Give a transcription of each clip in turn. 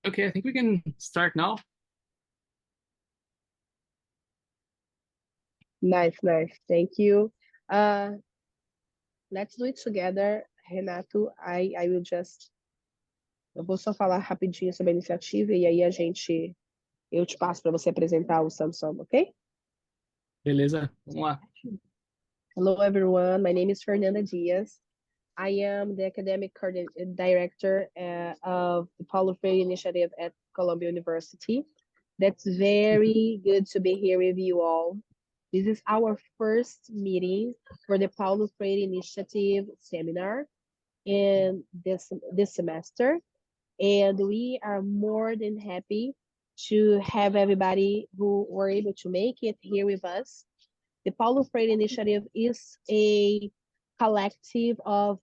Okay, I think we can start now. Nice, nice. Thank you. Uh, let's do it together, Renato. I will just. Eu vou só falar rapidinho sobre a iniciativa e aí eu te passo para você apresentar o Samsung, ok? Beleza, vamos lá. Hello, everyone. My name is Fernanda Diaz. I am the academic director of the Paulo Freire initiative at Columbia University. That's very good to be here with you all. This is our first meeting for the Paulo Freire Initiative seminar in this semester, and we are more than happy to have everybody who were able to make it here with us. The Paulo Freire Initiative is a collective of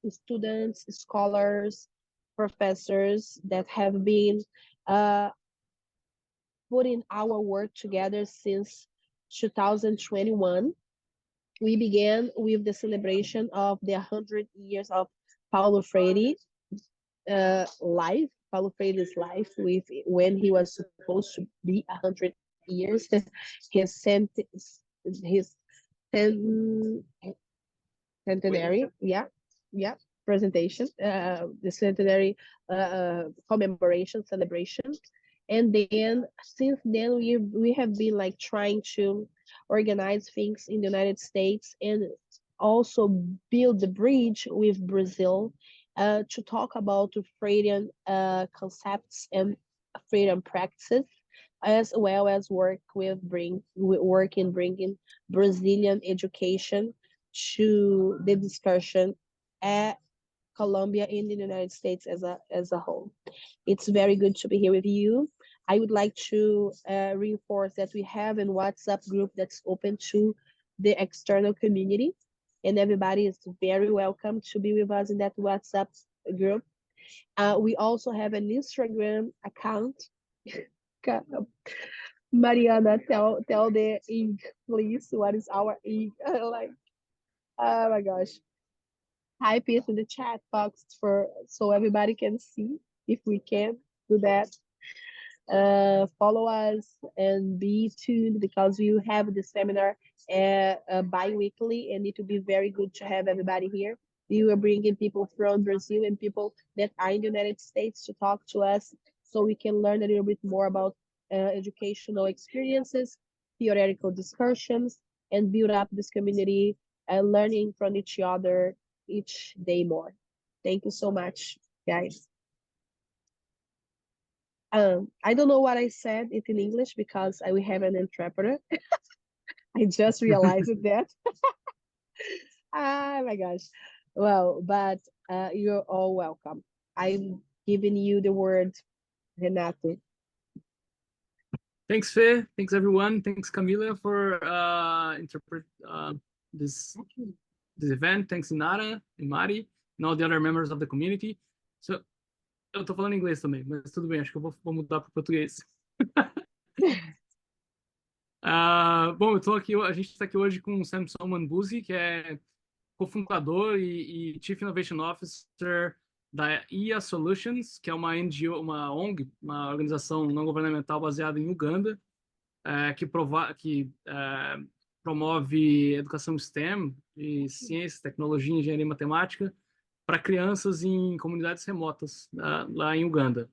students, scholars, professors that have been putting our work together since 2021. We began with the celebration of the 100 years of Paulo Freire life, Paulo Freire's life, with when he was supposed to be 100 years. His his centenary, yeah, presentation, the centenary commemoration celebration. And then since then we have been like trying to organize things in the United States and also build the bridge with Brazil to talk about Freudian concepts and Freudian practices, as well as work in bringing Brazilian education to the discussion at Colombia in the United States as a whole. It's very good to be here with you. I would like to reinforce that we have a WhatsApp group that's open to the external community, and everybody is very welcome to be with us in that WhatsApp group. We also have an Instagram account. Mariana, tell the ink, please. What is our ink? Like, oh my gosh. Type it in the chat box so everybody can see if we can do that. Follow us and be tuned because we have the seminar bi-weekly, and it will be very good to have everybody here. We will bring in people from Brazil and people that are in the United States to talk to us so we can learn a little bit more about educational experiences, theoretical discussions, and build up this community and learning from each other each day more. Thank you so much, guys. I don't know what I said it in English because we have an interpreter. I just realized that. Oh my gosh. Well, but you're all welcome. I'm giving you the word, Renato. Thanks, Fê. Thanks, everyone. Thanks, Camila, for interpret this event. Thanks, Inara and Mari, and all the other members of the community. So, eu tô falando inglês também, mas tudo bem, acho que eu vou mudar para o português. Bom, a gente está aqui hoje com o Samson Wambuzi, que é cofundador e Chief Innovation Officer da Yiya Solutions, que é uma NGO, uma ONG, uma organização não governamental baseada em Uganda, que promove educação STEM, de ciência, tecnologia, engenharia e matemática, para crianças em comunidades remotas, lá em Uganda.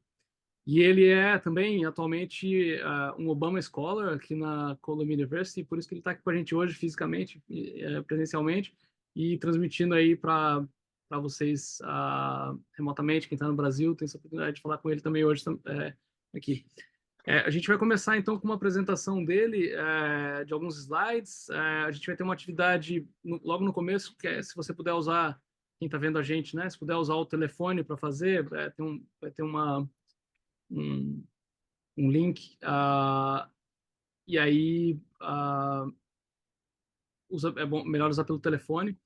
E ele é também, atualmente, um Obama Scholar aqui na Columbia University, por isso que ele está aqui com a gente hoje, fisicamente, presencialmente, e transmitindo aí para vocês remotamente, quem está no Brasil, tem essa oportunidade de falar com ele também hoje aqui. A gente vai começar, então, com uma apresentação dele, de alguns slides. A gente vai ter uma atividade logo no começo, que é, se você puder usar, quem está vendo a gente, né? Se puder usar o telefone para fazer, vai ter um link, e aí melhor usar pelo telefone,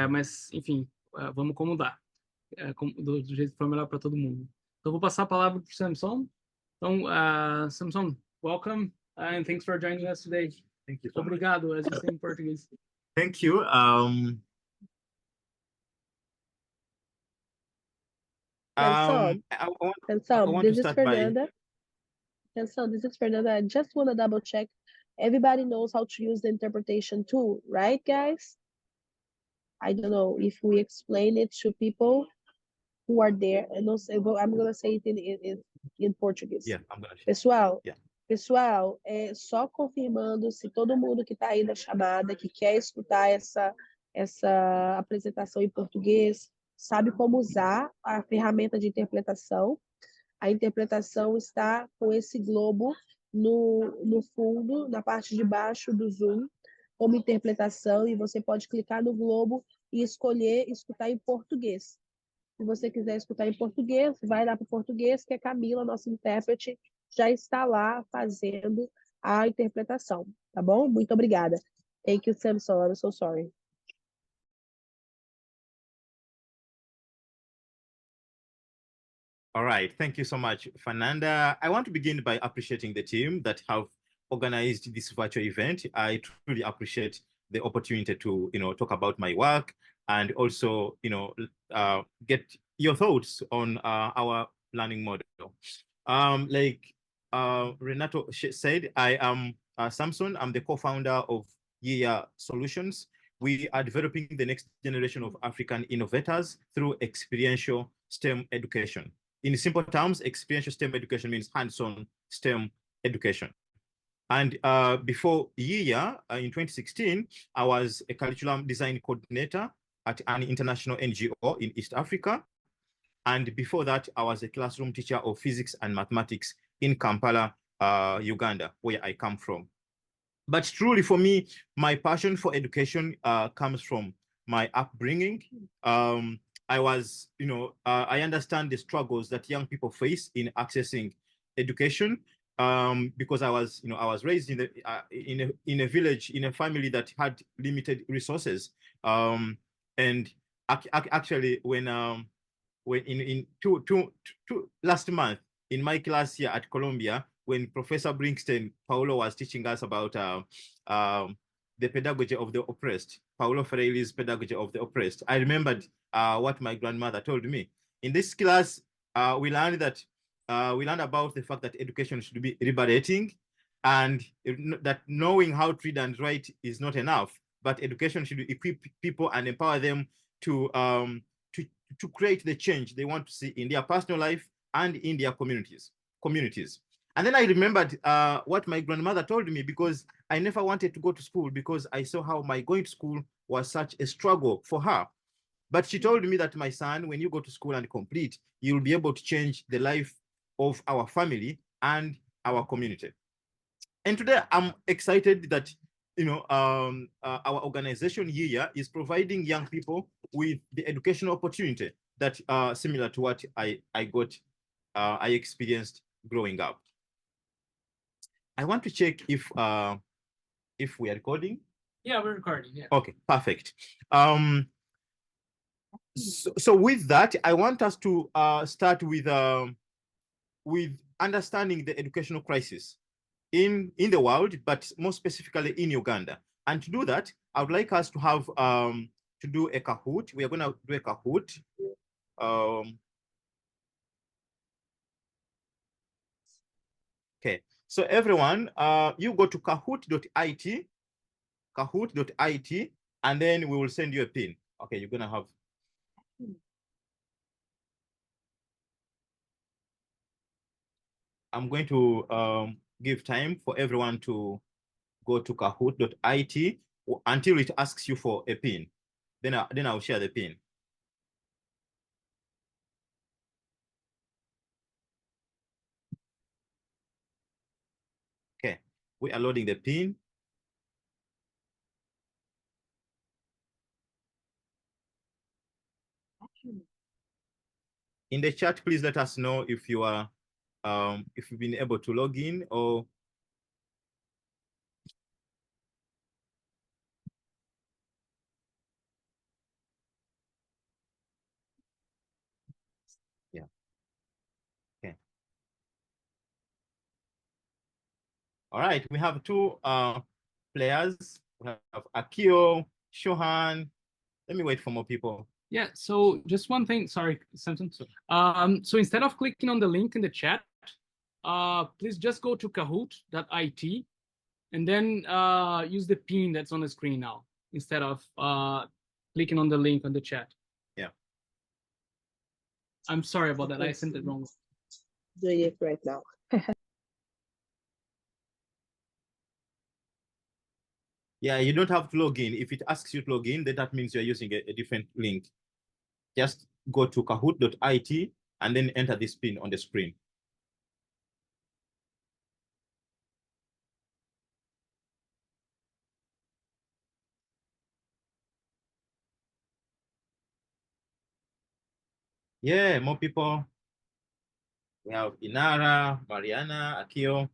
mas, enfim, vamos como dá, do jeito que for melhor para todo mundo. Então, vou passar a palavra para o Samson. Então, Samson, welcome, and thanks for joining us today. Thank you so much. Obrigado, as you say in Portuguese. Thank you. Samson, I Samson, want to this is start by, Fernanda. Samson, this is Fernanda. I just want to double check. Everybody knows how to use the interpretation tool, right, guys? I don't know if we explain it to people who are there. And also, I'm going to say it in Portuguese. yeah, I'm gonna. Pessoal, Yeah. pessoal, só confirmando se todo mundo que está aí na chamada, que quer escutar essa apresentação em português, sabe como usar a ferramenta de interpretação. A interpretação está com esse globo no fundo, na parte de baixo do Zoom, como interpretação, e você pode clicar no globo e escolher escutar em português. Se você quiser escutar em português, vai lá para o português, que a Camila, nossa intérprete, já está lá fazendo a interpretação, tá bom? Muito obrigada. Thank you, Samson. I'm so sorry. All right, thank you so much, Fernanda. I want to begin by appreciating the team that have organized this virtual event. I truly appreciate the opportunity to, talk about my work and also, get your thoughts on our learning model. Like Renato said, I am Samson. I'm the co-founder of Yiya Solutions. We are developing the next generation of African innovators through experiential STEM education. In simple terms, experiential STEM education means hands-on STEM education. And before Yiya, in 2016, I was a curriculum design coordinator at an international NGO in East Africa. And before that, I was a classroom teacher of physics and mathematics in Kampala, Uganda, where I come from. But truly for me, my passion for education comes from my upbringing. I was, I understand the struggles that young people face in accessing education because I was raised in a village, in a family that had limited resources. And actually, when in last month in my class here at Columbia, when Professor Brinkstein Paulo was teaching us about the pedagogy of the oppressed, Paulo Freire's pedagogy of the oppressed, I remembered what my grandmother told me. In this class, we learned about the fact that education should be liberating, and that knowing how to read and write is not enough, but education should equip people and empower them to create the change they want to see in their personal life and in their communities. And then I remembered what my grandmother told me, because I never wanted to go to school because I saw how my going to school was such a struggle for her. But she told me that, my son, when you go to school and complete, you'll be able to change the life of our family and our community. And today I'm excited that our organization Yiya is providing young people with the educational opportunity that similar to what I experienced growing up. I want to check if we are recording. Yeah, we're recording. Yeah. Okay, perfect. So with that, I want us to start with understanding the educational crisis in the world, but more specifically in Uganda. And to do that, I would like us to have to do a Kahoot. We are going to do a Kahoot. Okay, so everyone, you go to kahoot.it, and then we will send you a pin. Okay, you're gonna have. I'm going to give time for everyone to go to kahoot.it until it asks you for a pin. Then I'll share the pin. Okay, we are loading the pin. In the chat, please let us know if you are if you've been able to log in or. Yeah. Okay. All right, we have two players. We have Akio, Shohan. Let me wait for more people. Yeah, so just one thing, sorry, Samson. So instead of clicking on the link in the chat, please just go to kahoot.it and then use the pin that's on the screen now, instead of clicking on the link on the chat. Yeah. I'm sorry about that, I sent it wrong. Doing it right now. Yeah, you don't have to log in. If it asks you to log in, then that means you're using a different link. Just go to kahoot.it and then enter this pin on the screen. Yeah, more people. We have Inara, Mariana, Akio.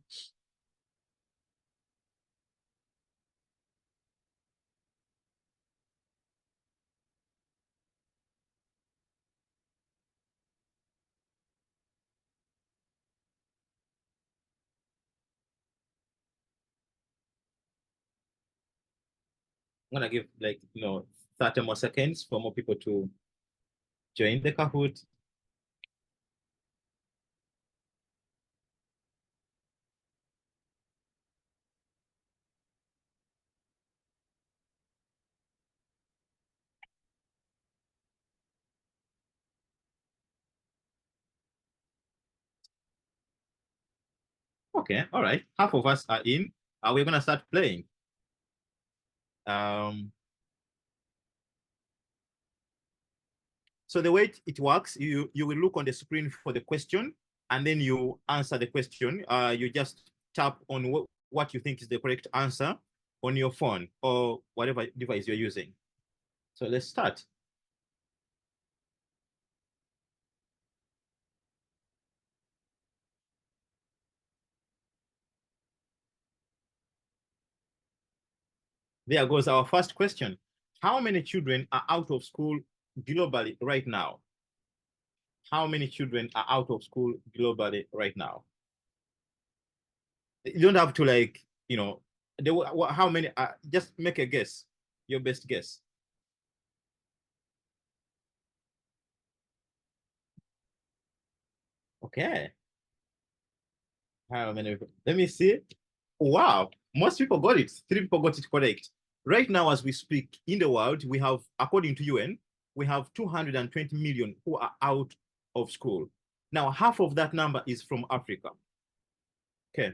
I'm gonna give 30 more seconds for more people to join the Kahoot. Okay, all right. Half of us are in. We're gonna start playing. So the way it works, you will look on the screen for the question, and then you answer the question. You just tap on what you think is the correct answer on your phone or whatever device you're using. So let's start. There goes our first question. How many children are out of school globally right now? How many children are out of school globally right now? You don't have to how many, just make a guess, your best guess. Okay. How many? Let me see. Wow, most people got it. 3 people got it correct. Right now, as we speak, in the world, we have, according to UN, we have 220 million who are out of school. Now, half of that number is from Africa. Okay.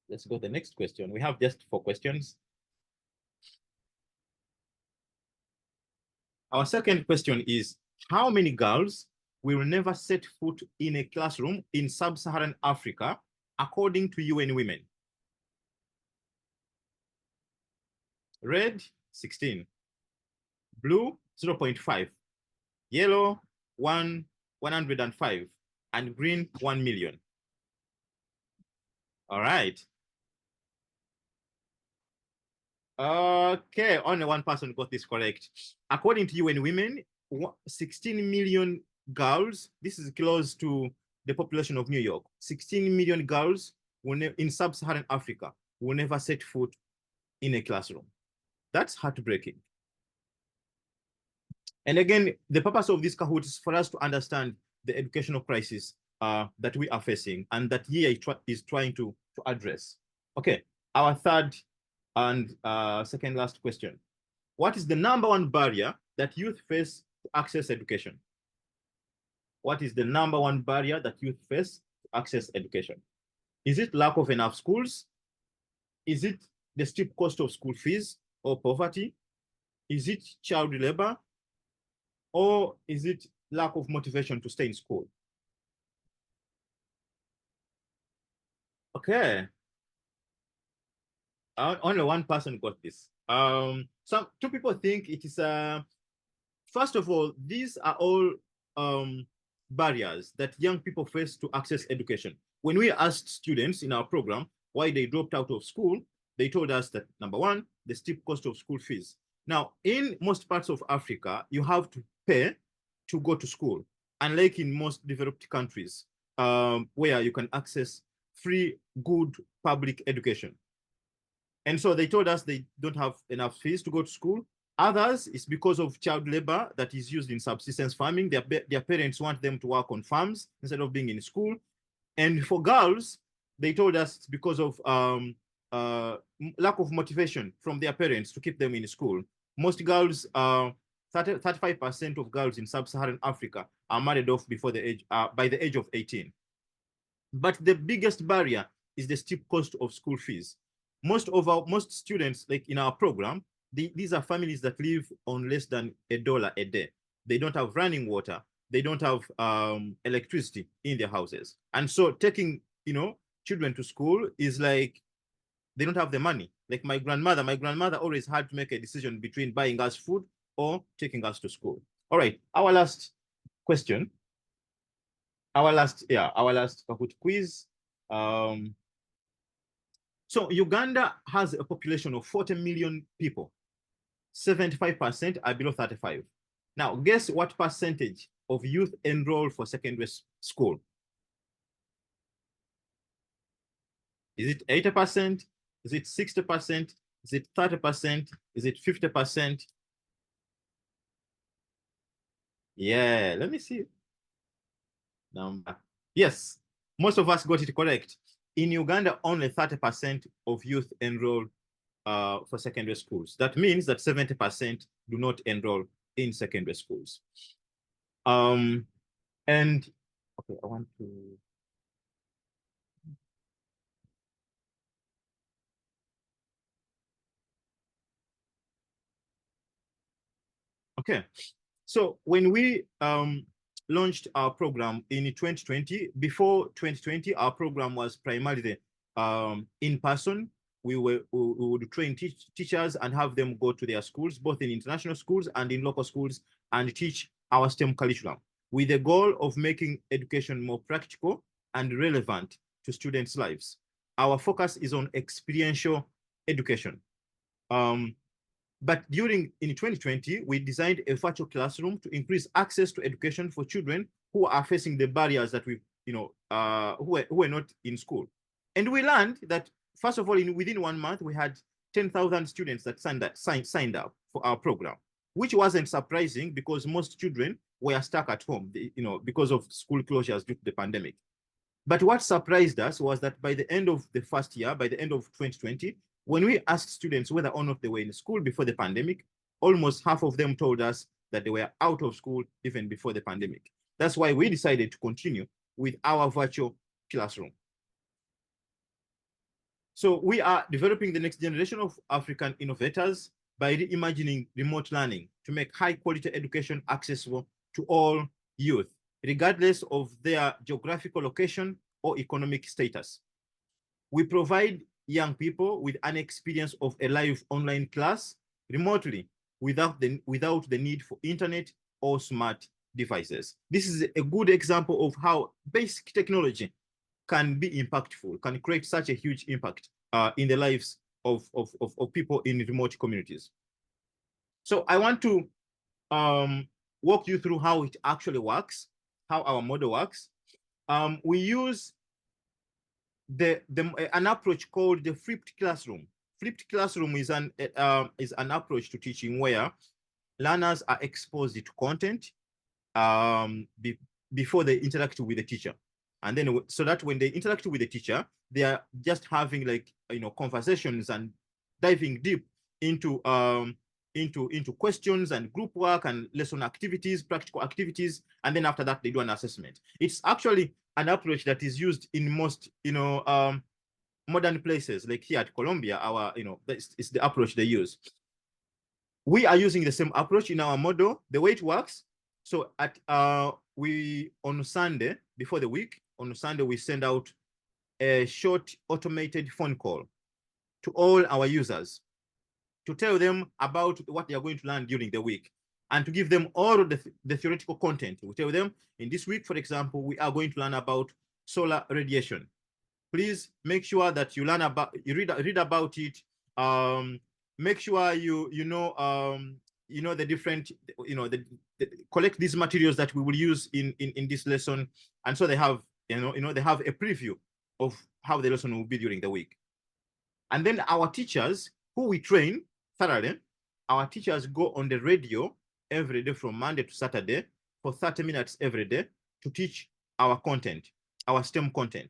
Let's go to the next question. We have just 4 questions. Our second question is, how many girls will never set foot in a classroom in sub-Saharan Africa, according to UN Women? Red, 16. Blue, 0.5. Yellow, 105. And green, 1 million. All right. Okay, only one person got this correct. According to UN Women, 16 million girls, this is close to the population of New York, 16 million girls in sub-Saharan Africa will never set foot in a classroom. That's heartbreaking. And again, the purpose of this Kahoot is for us to understand the educational crisis that we are facing and that Yiya is trying to address. Okay, our third and second last question. What is the #1 barrier that youth face to access education? What is the #1 barrier that youth face to access education? Is it lack of enough schools? Is it the steep cost of school fees or poverty? Is it child labor? Or is it lack of motivation to stay in school? Okay. Only one person got this. Some 2 people think it is first of all, these are all barriers that young people face to access education. When we asked students in our program why they dropped out of school, they told us that #1, the steep cost of school fees. Now, in most parts of Africa, you have to pay to go to school, unlike in most developed countries where you can access free, good public education. And so they told us they don't have enough fees to go to school. Others, it's because of child labor that is used in subsistence farming. Their parents want them to work on farms instead of being in school. And for girls, they told us it's because of lack of motivation from their parents to keep them in school. Most girls, 35% of girls in sub-Saharan Africa are married off before the age, by the age of 18. But the biggest barrier is the steep cost of school fees. Most students, like in our program, these are families that live on less than $1 a day. They don't have running water. They don't have electricity in their houses. And so taking, children to school is like, they don't have the money. Like my grandmother always had to make a decision between buying us food or taking us to school. All right, our last question. Our last Kahoot quiz. So Uganda has a population of 40 million people. 75% are below 35. Now, guess what percentage of youth enroll for secondary school? Is it 80%? Is it 60%? Is it 30%? Is it 50%? Yeah, let me see. Number. Yes, most of us got it correct. In Uganda, only 30% of youth enroll for secondary schools. That means that 70% do not enroll in secondary schools. And okay, I want to. Okay, so when we launched our program in 2020, before 2020, our program was primarily in person. We would train teachers and have them go to their schools, both in international schools and in local schools, and teach our STEM curriculum with the goal of making education more practical and relevant to students' lives. Our focus is on experiential education. But in 2020, we designed a virtual classroom to increase access to education for children who are facing the barriers that who are not in school. And we learned that, first of all, within 1 month, we had 10,000 students that signed up for our program, which wasn't surprising because most children were stuck at home, because of school closures due to the pandemic. But what surprised us was that by the end of the first year, by the end of 2020, when we asked students whether or not they were in school before the pandemic, almost half of them told us that they were out of school even before the pandemic. That's why we decided to continue with our virtual classroom. So we are developing the next generation of African innovators by reimagining remote learning to make high quality education accessible to all youth, regardless of their geographical location or economic status. We provide young people with an experience of a live online class remotely without the need for internet or smart devices. This is a good example of how basic technology can be impactful, can create such a huge impact in the lives of people in remote communities. So I want to walk you through how it actually works, how our model works. We use an approach called the flipped classroom. Flipped classroom is an approach to teaching where learners are exposed to content before they interact with the teacher, and then so that when they interact with the teacher, they are just having conversations and diving deep into questions and group work and lesson activities, practical activities, and then after that they do an assessment. It's actually an approach that is used in most modern places, like here at Columbia. It's the approach they use. We are using the same approach in our model. The way it works, so on Sunday before the week, on Sunday we send out a short automated phone call to all our users to tell them about what they are going to learn during the week and to give them all of the theoretical content. We tell them, in this week, for example, we are going to learn about solar radiation. Please make sure that you read about it. Make sure you know the different, collect these materials that we will use in this lesson. And so they have, they have a preview of how the lesson will be during the week. And then our teachers, who we train thoroughly, our teachers go on the radio every day from Monday to Saturday for 30 minutes every day to teach our content, our STEM content.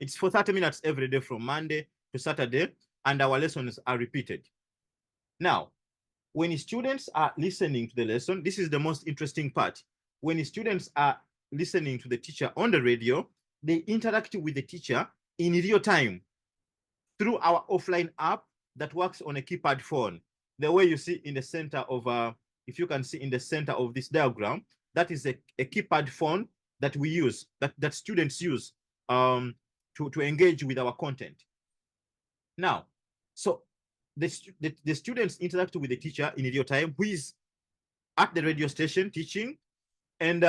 It's for 30 minutes every day from Monday to Saturday, and our lessons are repeated. Now, when students are listening to the lesson, this is the most interesting part. When students are listening to the teacher on the radio, they interact with the teacher in real time through our offline app that works on a keypad phone. The way you see in the center of, if you can see in the center of this diagram, that is a keypad phone that we use, that students use to engage with our content. Now, so the students interact with the teacher in real time, who is at the radio station teaching. And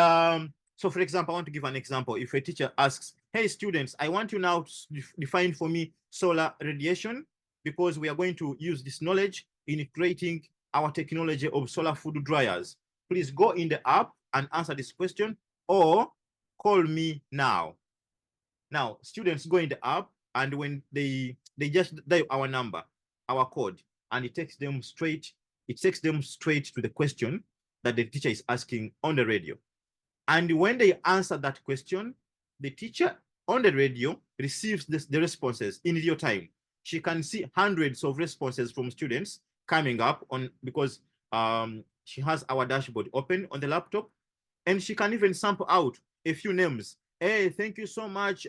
so, for example, I want to give an example. If a teacher asks, hey, students, I want you now to define for me solar radiation, because we are going to use this knowledge in creating our technology of solar food dryers. Please go in the app and answer this question, or call me now. Now, students go in the app, and when they just dial our number, our code, and it takes them straight to the question that the teacher is asking on the radio. And when they answer that question, the teacher on the radio receives the responses in real time. She can see hundreds of responses from students coming up because she has our dashboard open on the laptop, and she can even sample out a few names. Hey, thank you so much,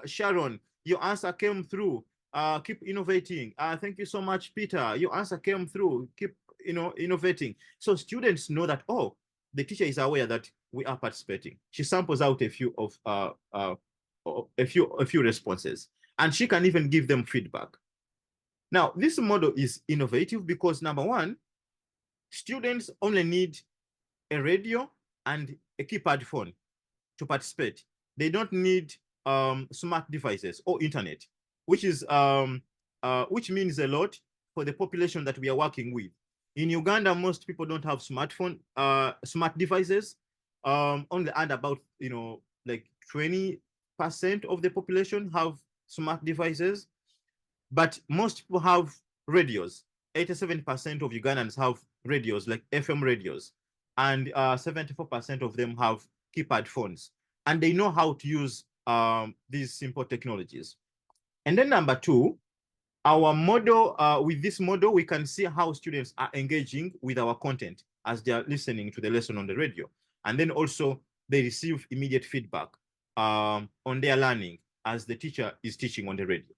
Sharon. Your answer came through. Keep innovating. Thank you so much, Peter. Your answer came through. Keep innovating. So students know that, oh, the teacher is aware that we are participating. She samples out a few responses, and she can even give them feedback. Now, this model is innovative because, number one, students only need a radio and a keypad phone to participate. They don't need smart devices or internet, which means a lot for the population that we are working with. In Uganda, most people don't have smart devices. Only and about like 20% of the population have smart devices, but most people have radios. 87% of Ugandans have radios, like FM radios, and 74% of them have keypad phones, and they know how to use these simple technologies. And then number two, our model, with this model, we can see how students are engaging with our content as they are listening to the lesson on the radio. And then also they receive immediate feedback on their learning as the teacher is teaching on the radio.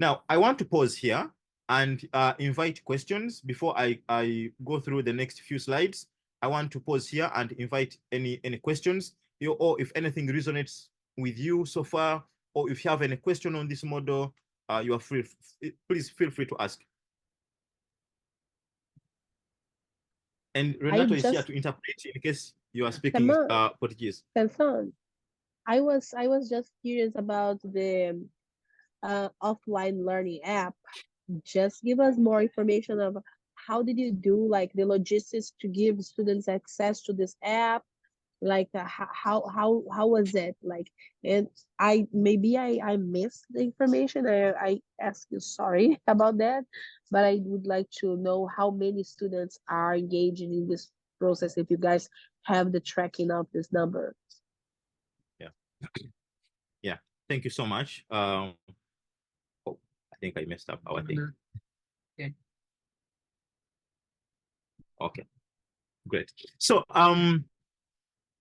Now, I want to pause here and invite questions before I go through the next few slides. I want to pause here and invite any questions, or if anything resonates with you so far, or if you have any question on this model, you are free. Please feel free to ask. And Renato is here to interpret in case you are speaking Portuguese. Samson, I was just curious about the offline learning app. Just give us more information of how did you do like the logistics to give students access to this app? Like how was it like? And I missed the information. I ask you sorry about that, but I would like to know how many students are engaging in this process, if you guys have the tracking of this number. Yeah, thank you so much. Oh, I think I messed up our thing. Okay. Okay, great. So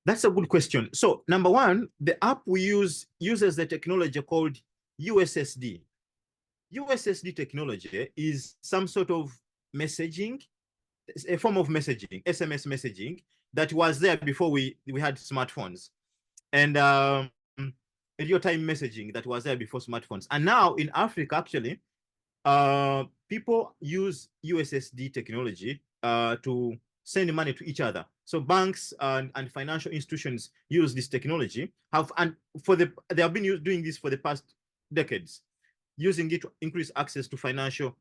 that's a good question. So number one, the app we use uses the technology called USSD. USSD technology is some sort of messaging, a form of messaging, SMS messaging that was there before we had smartphones, and real-time messaging that was there before smartphones. And now in Africa, actually, people use USSD technology to send money to each other. So banks and financial institutions use this technology. They have been doing this for the past decades, using it to increase access to financial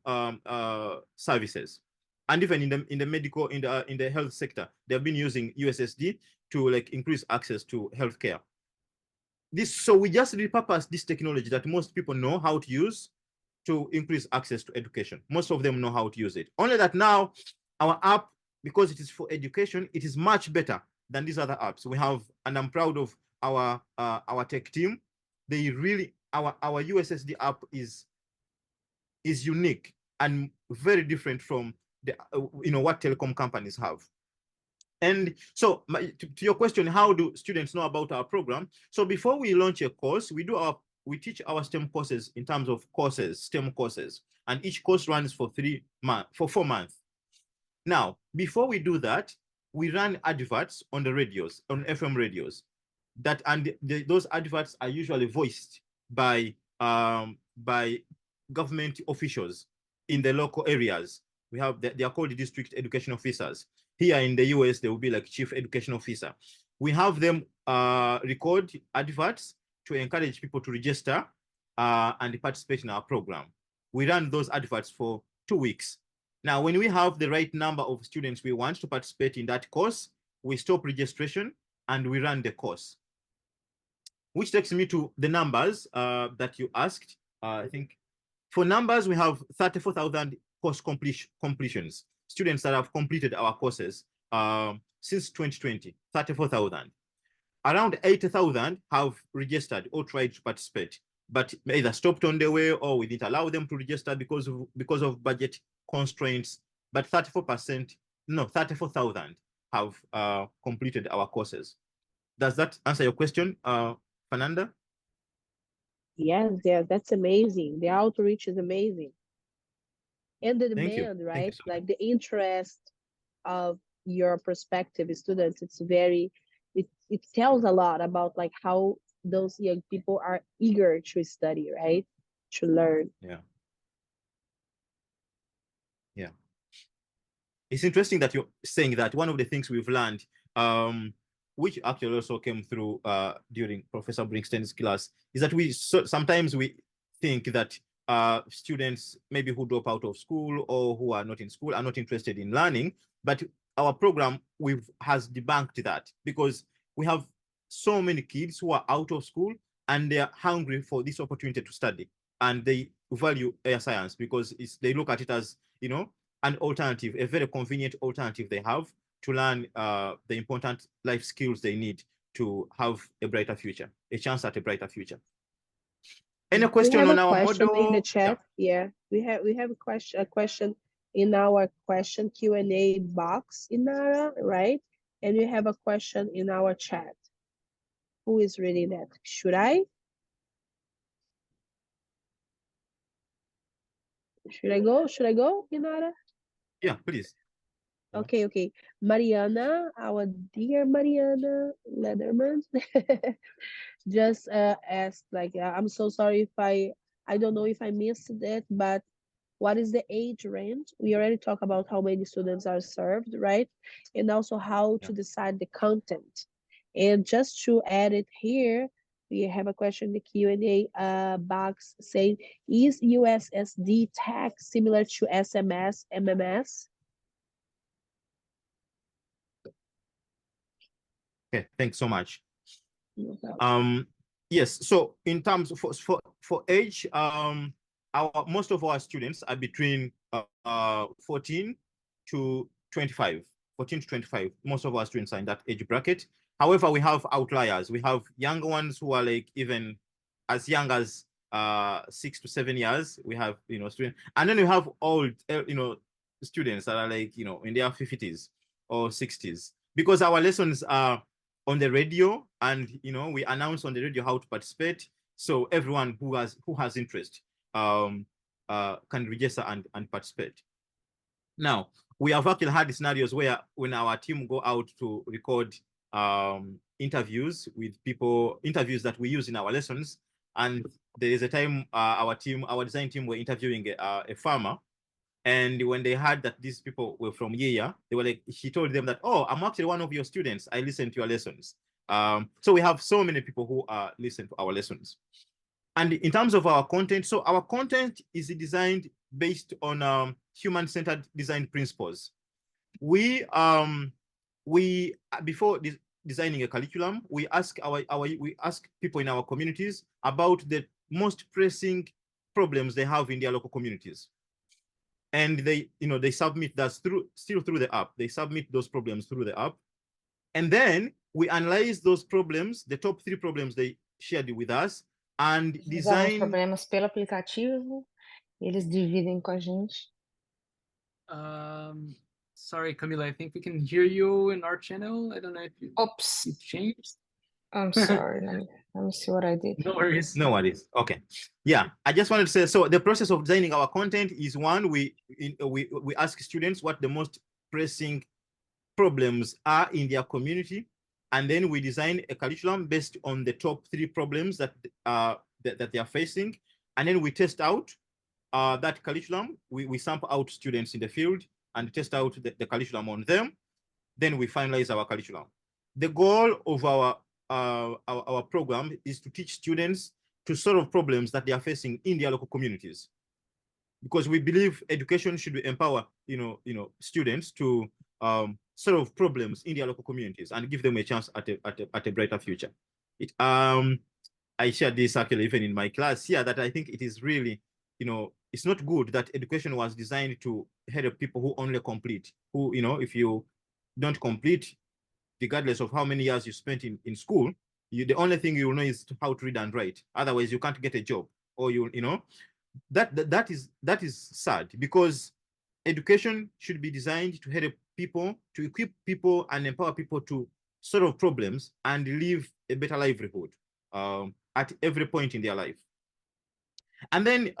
services. And even in the medical, in the health sector, they have been using USSD to like increase access to healthcare. So we just repurpose this technology that most people know how to use to increase access to education. Most of them know how to use it. Only that now our app, because it is for education, it is much better than these other apps. We have, and I'm proud of our tech team. They really, our USSD app is unique and very different from the what telecom companies have. And so to your question, how do students know about our program? So before we launch a course, we teach our STEM courses in terms of STEM courses, and each course runs for 4 months. Now, before we do that, we run adverts on the radios, on FM radios. Those adverts are usually voiced by government officials in the local areas. They are called district education officers. Here in the US, they will be like chief education officer. We have them record adverts to encourage people to register and participate in our program. We run those adverts for 2 weeks. Now, when we have the right number of students we want to participate in that course, we stop registration and we run the course. Which takes me to the numbers that you asked. I think for numbers, we have 34,000 course completions. Students that have completed our courses since 2020, 34,000. Around 80,000 have registered or tried to participate, but either stopped on the way or we didn't allow them to register because of budget constraints. But 34,000 have completed our courses. Does that answer your question, Fernanda? Yes, that's amazing. The outreach is amazing. And the demand, right? So like the interest of your prospective students, it tells a lot about like how those young people are eager to study, right? To learn. Yeah. It's interesting that you're saying that. One of the things we've learned, which actually also came through during Professor Brinkstein's class, is that sometimes we think that students maybe who drop out of school or who are not in school are not interested in learning, but our program has debunked that, because we have so many kids who are out of school and they are hungry for this opportunity to study, and they value air science because they look at it as an alternative, a very convenient alternative they have to learn the important life skills they need to have a brighter future, a chance at a brighter future. Any question on our model? In the chat. Yeah, we have a question in our question Q&A box, Inara, right? And we have a question in our chat. Who is reading that? Should I? Should I go, Inara? Yeah, please. Okay. Mariana, our dear Mariana Lederman, just asked, like, I'm so sorry if I don't know if I missed it, but what is the age range? We already talked about how many students are served, right? And also how to decide the content. And just to add it here, we have a question in the Q&A box saying, is USSD tag similar to SMS, MMS? Okay, thanks so much. No problem. Yes, so in terms of for age, most of our students are between 14 to 25. 14 to 25. Most of our students are in that age bracket. However, we have outliers. We have younger ones who are like even as young as 6 to 7 years. We have students, and then we have old students that are like in their 50s or 60s, because our lessons are on the radio, and we announce on the radio how to participate, so everyone who has interest can register and participate. Now, we have actually had scenarios where when our team go out to record interviews with people, interviews that we use in our lessons, and there is a time our design team were interviewing a farmer. And when they heard that these people were from Yiya, they were like, she told them that, oh, I'm actually one of your students. I listen to your lessons. So we have so many people who listen to our lessons. And in terms of our content, so our content is designed based on human-centered design principles. Before designing a curriculum, we ask people in our communities about the most pressing problems they have in their local communities. And they submit that still through the app. They submit those problems through the app. And then we analyze those problems, the top 3 problems they shared with us, and Resolvem os design. problemas pelo aplicativo, eles dividem com a gente. Sorry, Camila, I think we can hear you in our channel. I don't know if you Oops, changed. I'm sorry. Let me see what I did. No worries. No worries. Okay. Yeah, I just wanted to say, so the process of designing our content is one, we ask students what the most pressing problems are in their community, and then we design a curriculum based on the top 3 problems that they are facing, and then we test out that curriculum. We sample out students in the field and test out the curriculum on them. Then we finalize our curriculum. The goal of our program is to teach students to solve problems that they are facing in their local communities, because we believe education should empower students to solve problems in their local communities and give them a chance at a brighter future. I shared this actually even in my class here, that I think it is really, it's not good that education was designed to help people who only complete, who, if you don't complete, regardless of how many years you spent in school, the only thing you will know is how to read and write. Otherwise, you can't get a job, or that is sad, because education should be designed to help people, to equip people and empower people to solve problems and live a better livelihood at every point in their life. And then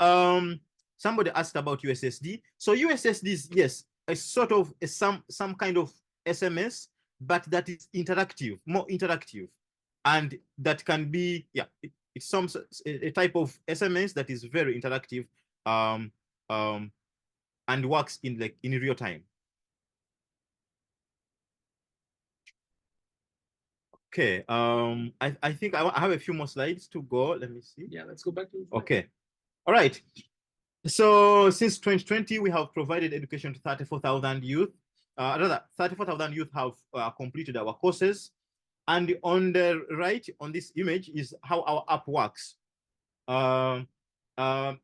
somebody asked about USSD. So USSD is, yes, a sort of some kind of SMS, but that is interactive, more interactive, and that can be, yeah, it's a type of SMS that is very interactive and works in real time. Okay, I think I have a few more slides to go. Let me see. Yeah, let's go back to the okay. All right. So since 2020, we have provided education to 34,000 youth. Rather, 34,000 youth have completed our courses. And on the right, on this image, is how our app works.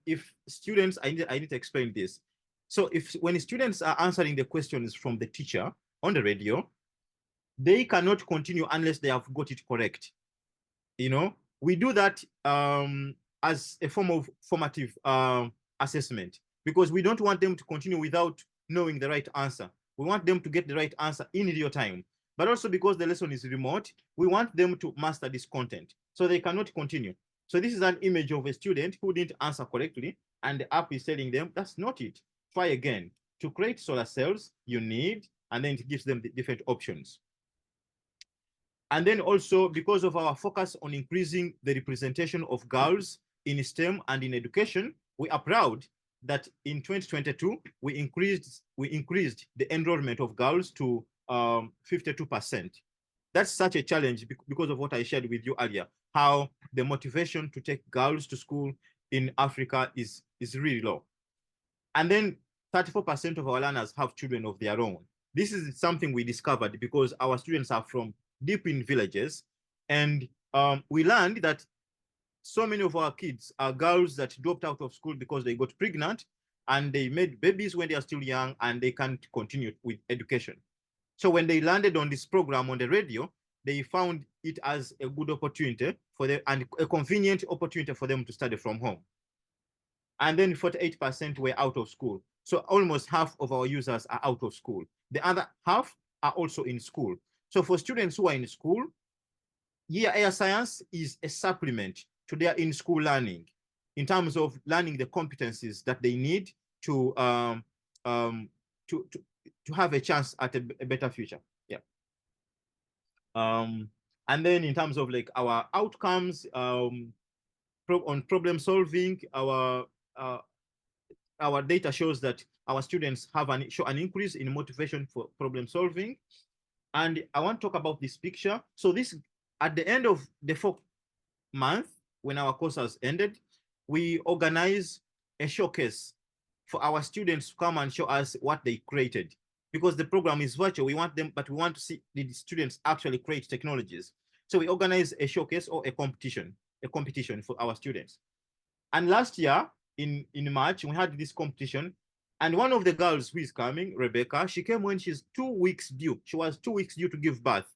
If students, I need to explain this. So when students are answering the questions from the teacher on the radio, they cannot continue unless they have got it correct. We do that as a form of formative assessment, because we don't want them to continue without knowing the right answer. We want them to get the right answer in real time. But also, because the lesson is remote, we want them to master this content, so they cannot continue. So this is an image of a student who didn't answer correctly, and the app is telling them, that's not it. Try again. To create solar cells, you need, and then it gives them the different options. And then also, because of our focus on increasing the representation of girls in STEM and in education, we are proud that in 2022, we increased the enrollment of girls to 52%. That's such a challenge because of what I shared with you earlier, how the motivation to take girls to school in Africa is really low. And then 34% of our learners have children of their own. This is something we discovered because our students are from deep in villages, and we learned that so many of our kids are girls that dropped out of school because they got pregnant and they made babies when they are still young and they can't continue with education. So when they landed on this program on the radio, they found it as a good opportunity for them and a convenient opportunity for them to study from home. And then 48% were out of school. So almost half of our users are out of school. The other half are also in school. So for students who are in school, Yiya Science is a supplement to their in-school learning in terms of learning the competencies that they need to have a chance at a better future. Yeah. And then in terms of like our outcomes on problem solving, our data shows that our students have show an increase in motivation for problem solving. And I want to talk about this picture. So this, at the end of the 4th month, when our course has ended, we organize a showcase for our students to come and show us what they created. because the program is virtual. We want them, but we want to see the students actually create technologies. So we organize a showcase or a competition for our students. And last year in March, we had this competition. And one of the girls who is coming, Rebecca, she came when she's 2 weeks due. She was 2 weeks due to give birth.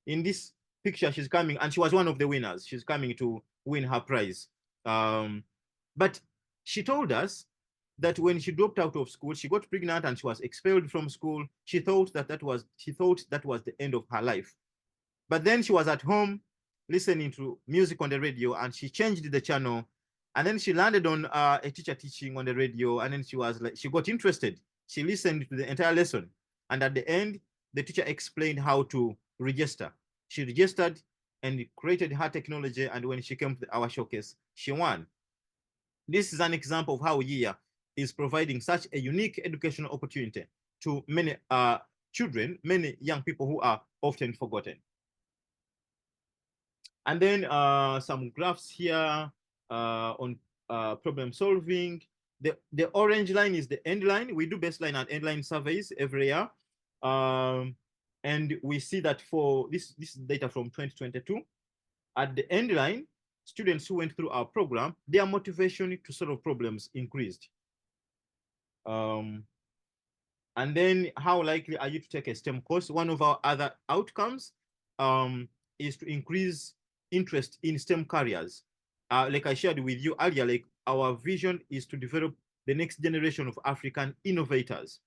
In this picture, she's coming, and she was one of the winners. She's coming to win her prize. But she told us that when she dropped out of school, she got pregnant and she was expelled from school. She thought that was the end of her life. But then she was at home listening to music on the radio, and she changed the channel. And then she landed on a teacher teaching on the radio, and then she got interested. She listened to the entire lesson, and at the end, the teacher explained how to register. She registered and created her technology, and when she came to our showcase, she won. This is an example of how Yiya is providing such a unique educational opportunity to many children, many young people who are often forgotten. And then some graphs here on problem solving. The orange line is the end line. We do baseline and end line surveys every year. And we see that for this data from 2022, at the end line, students who went through our program, their motivation to solve problems increased. And then how likely are you to take a STEM course? One of our other outcomes is to increase interest in STEM careers. Like I shared with you earlier, like our vision is to develop the next generation of African innovators,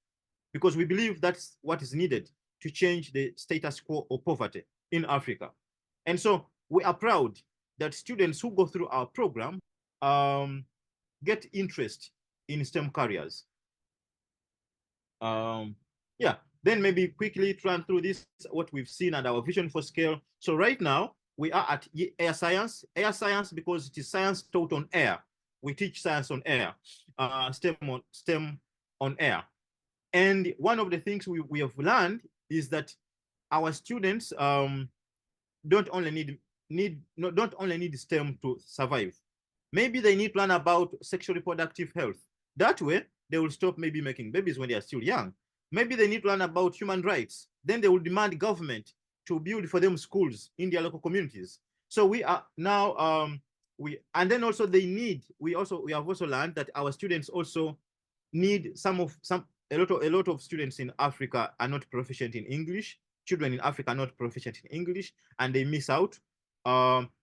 because we believe that's what is needed to change the status quo of poverty in Africa. And so we are proud that students who go through our program get interest in STEM careers. Yeah, then maybe quickly run through this, what we've seen and our vision for scale. So right now, we are at air science because it is science taught on air. We teach science on air, STEM on air. And one of the things we have learned is that our students don't only need STEM to survive. Maybe they need to learn about sexual reproductive health. That way, they will stop maybe making babies when they are still young. Maybe they need to learn about human rights. Then they will demand government to build for them schools in their local communities. So we are now and then also we have also learned that our students also need a lot of students in Africa are not proficient in English. Children in Africa are not proficient in English, and they miss out.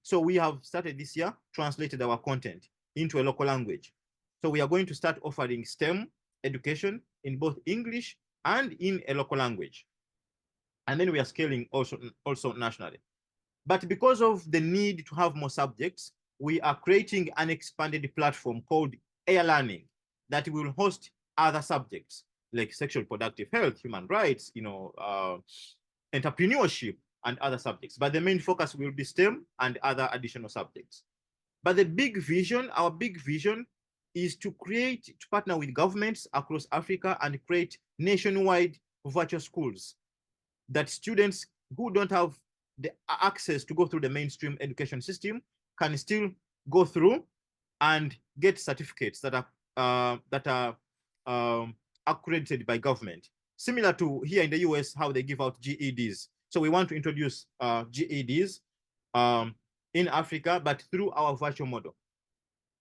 So we have started this year, translated our content into a local language. So we are going to start offering STEM education in both English and in a local language. And then we are scaling also nationally. But because of the need to have more subjects, we are creating an expanded platform called Air Learning that will host other subjects like sexual reproductive health, human rights, entrepreneurship, and other subjects. But the main focus will be STEM and other additional subjects. But the big vision, our big vision, is to partner with governments across Africa and create nationwide virtual schools that students who don't have the access to go through the mainstream education system can still go through and get certificates that are accredited by government. Similar to here in the US, how they give out GEDs. So we want to introduce GEDs in Africa, but through our virtual model.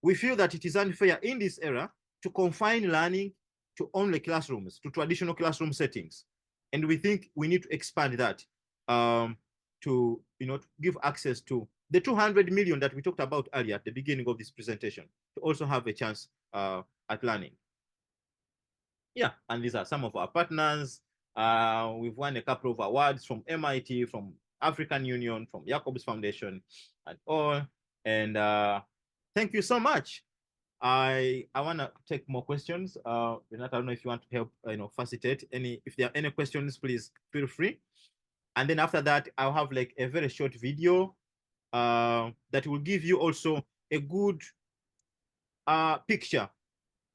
We feel that it is unfair in this era to confine learning to only classrooms, to traditional classroom settings. And we think we need to expand that to give access to the 200 million that we talked about earlier at the beginning of this presentation, to also have a chance at learning. Yeah, and these are some of our partners. We've won a couple of awards from MIT, from African Union, from Jacobs Foundation, and all. And thank you so much. I want to take more questions. Renata, I don't know if you want to help, facilitate any. If there are any questions, please feel free. And then after that, I'll have like a very short video that will give you also a good picture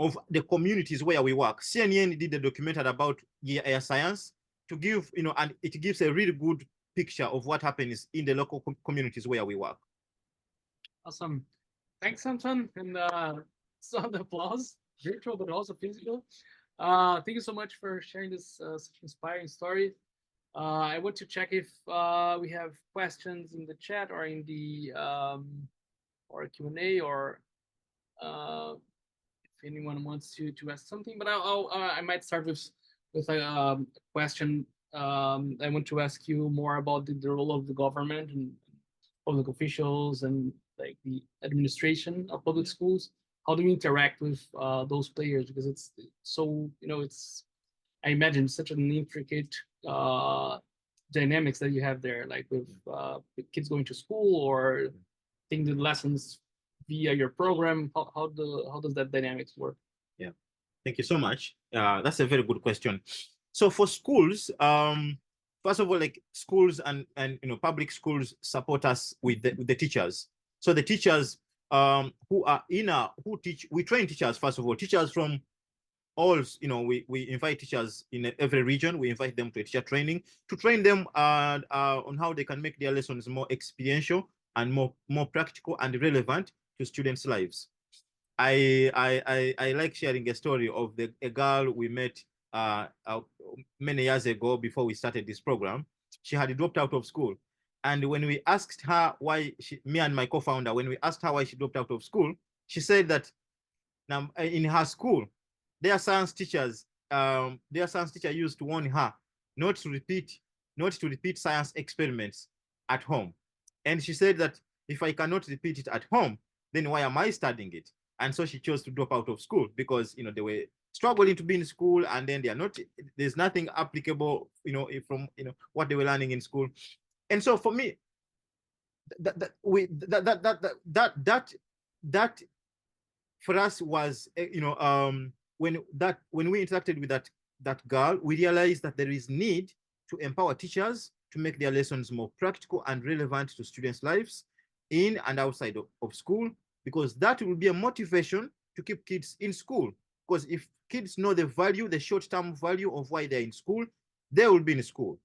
of the communities where we work. CNN did a documentary about Yiya Science to give, and it gives a really good picture of what happens in the local communities where we work. Awesome. Thanks, Samson. And so the applause, virtual but also physical. Thank you so much for sharing this such inspiring story. I want to check if we have questions in the chat or in the or Q&A, or if anyone wants to ask something. But I might start with a question. I want to ask you more about the role of the government and public officials and like the administration of public schools. How do you interact with those players? Because it's so, it's, I imagine, such an intricate dynamics that you have there, like with kids going to school or taking the lessons via your program. How does that dynamics work? Yeah, thank you so much. That's a very good question. So for schools, first of all, like schools and public schools support us with the teachers. So the teachers who are who teach, we train teachers, first of all, teachers from all, we invite teachers in every region. We invite them to a teacher training to train them on how they can make their lessons more experiential and more practical and relevant to students' lives. I like sharing a story of a girl we met many years ago before we started this program. She had dropped out of school. And when we asked her why, me and my co-founder, when we asked her why she dropped out of school, she said that in her school, their science teacher used to warn her not to repeat science experiments at home. And she said that if I cannot repeat it at home, then why am I studying it? And so she chose to drop out of school because they were struggling to be in school, and then there's nothing applicable, from what they were learning in school. And so for me, that for us was, when we interacted with that girl, we realized that there is need to empower teachers to make their lessons more practical and relevant to students' lives in and outside of school, because that will be a motivation to keep kids in school. Because if kids know the short-term value of why they're in school, they will be in school.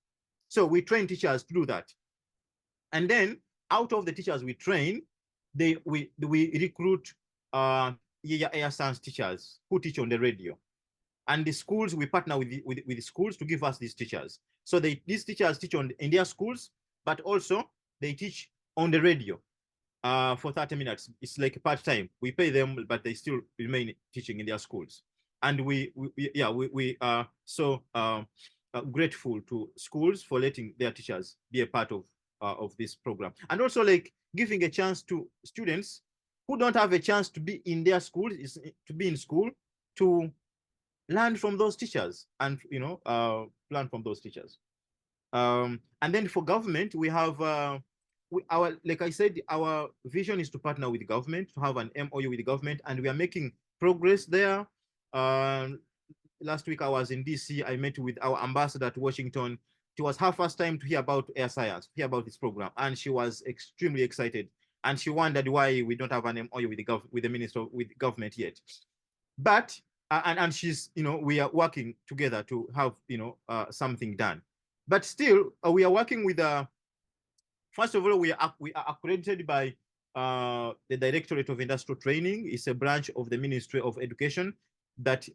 So we train teachers to do that. And then out of the teachers we train, we recruit Yiya Science teachers who teach on the radio. And the schools, we partner with the schools to give us these teachers. So these teachers teach in their schools, but also they teach on the radio for 30 minutes. It's like part-time. We pay them, but they still remain teaching in their schools. And we are so grateful to schools for letting their teachers be a part of this program. And also like giving a chance to students who don't have a chance to be in their school, to be in school, to learn from those teachers and learn from those teachers. And then for government, we have like I said, our vision is to partner with the government, to have an MOU with the government, and we are making progress there. Last week I was in DC. I met with our ambassador to Washington. It was her first time to hear about air science, hear about this program, and she was extremely excited. And she wondered why we don't have an MOU with the minister, with government yet. But and she's, we are working together to have something done. But still, we are working with first of all, we are accredited by the Directorate of Industrial Training. It's a branch of the Ministry of Education that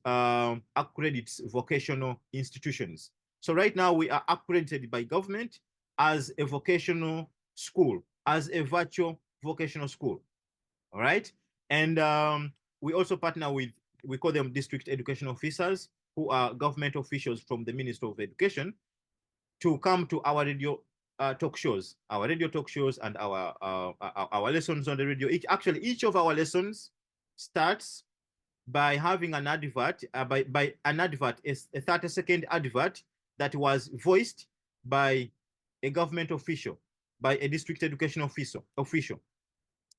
accredits vocational institutions. So right now we are accredited by government as a vocational school, as a virtual vocational school. All right. And we also partner with, we call them district education officers, who are government officials from the Ministry of Education, to come to our radio talk shows, and our lessons on the radio. Each of our lessons starts by having an advert, by an advert, a 30-second advert that was voiced by a government official, by a district education official.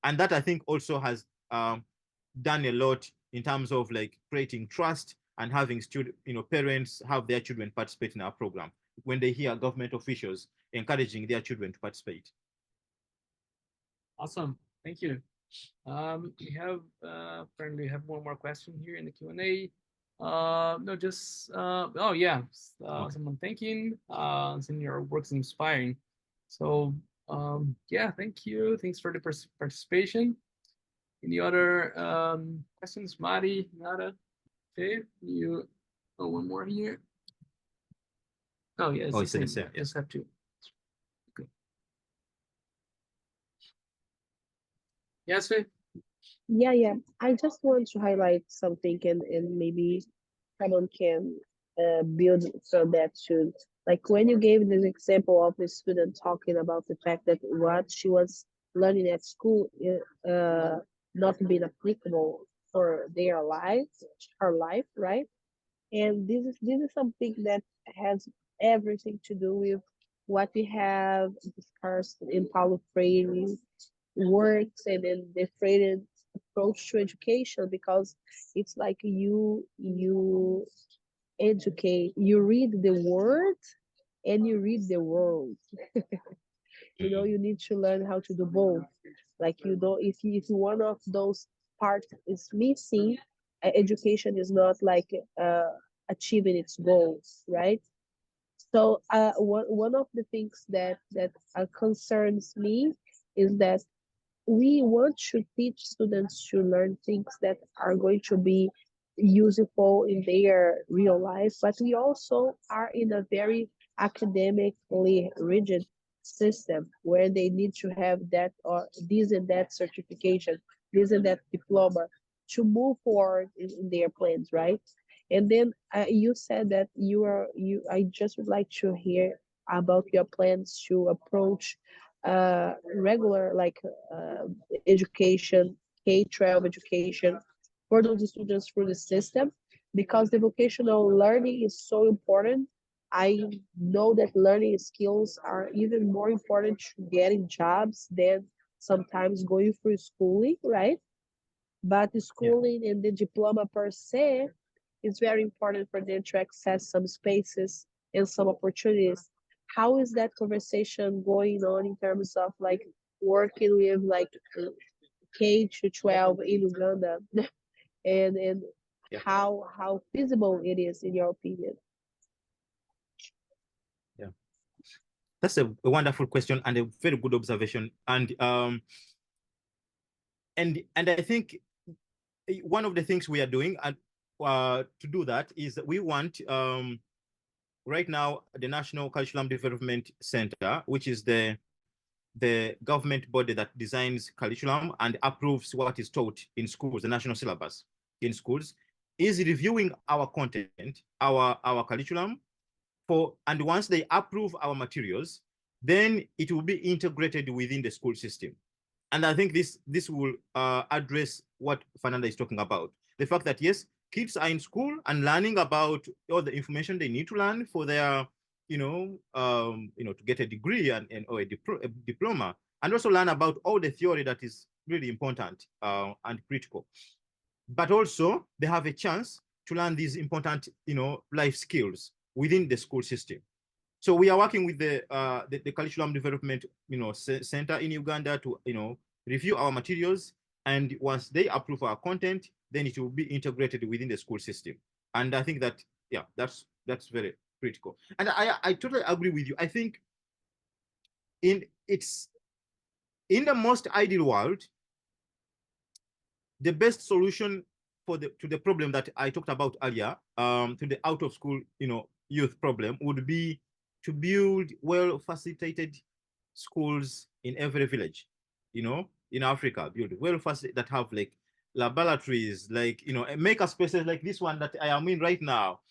And that I think also has done a lot in terms of like creating trust and having parents have their children participate in our program when they hear government officials encouraging their children to participate. Awesome, thank you. We have apparently have one more question here in the Q&A. No, just oh yeah, someone thanking. Saying your work's inspiring. So yeah, thank you. Thanks for the participation. Any other questions, Mari, Nara? Okay, you Oh, one more here. Oh, yeah, it's Oh, the it's the same. same, yeah. Just have to. Okay. Yes, Faye? Yeah. I just want to highlight something, and maybe someone can build from that too. Like when you gave this example of the student talking about the fact that what she was learning at school not being applicable for their life, her life, right? And this is something that has everything to do with what we have discussed in Paulo Freire works and in the Freire approach to education, because it's like you educate, you read the word and you read the world. You need to learn how to do both. Like you don't, if one of those parts is missing, education is not like achieving its goals, right? So one of the things that concerns me is that we want to teach students to learn things that are going to be useful in their real life, but we also are in a very academically rigid system where they need to have that or this and that certification, this and that diploma to move forward in their plans, right? And then you said that I just would like to hear about your plans to approach regular like education, K-12 education for those students through the system, because the vocational learning is so important. I know that learning skills are even more important to getting jobs than sometimes going through schooling, right? But the schooling and the diploma per se is very important for them to access some spaces and some opportunities. How is that conversation going on in terms of like working with like K to 12 in Uganda and how feasible it is in your opinion? Yeah, that's a wonderful question and a very good observation. And I think one of the things we are doing to do that is that we want right now the National Curriculum Development Center, which is the government body that designs curriculum and approves what is taught in schools, the national syllabus in schools, is reviewing our content, our curriculum and once they approve our materials, then it will be integrated within the school system. And I think this will address what Fernanda is talking about. The fact that, yes, kids are in school and learning about all the information they need to learn for their, to get a degree or a diploma, and also learn about all the theory that is really important and critical. But also they have a chance to learn these important, life skills within the school system. So we are working with the curriculum development, center in Uganda to, review our materials. And once they approve our content, then it will be integrated within the school system. And I think that, yeah, that's very critical. And I totally agree with you. I think in the most ideal world, the best solution to the problem that I talked about earlier, to the out of school, youth problem, would be to build well facilitated schools in every village, in Africa, build well facilitated that have like laboratories, like, maker spaces like this one that I am in right now,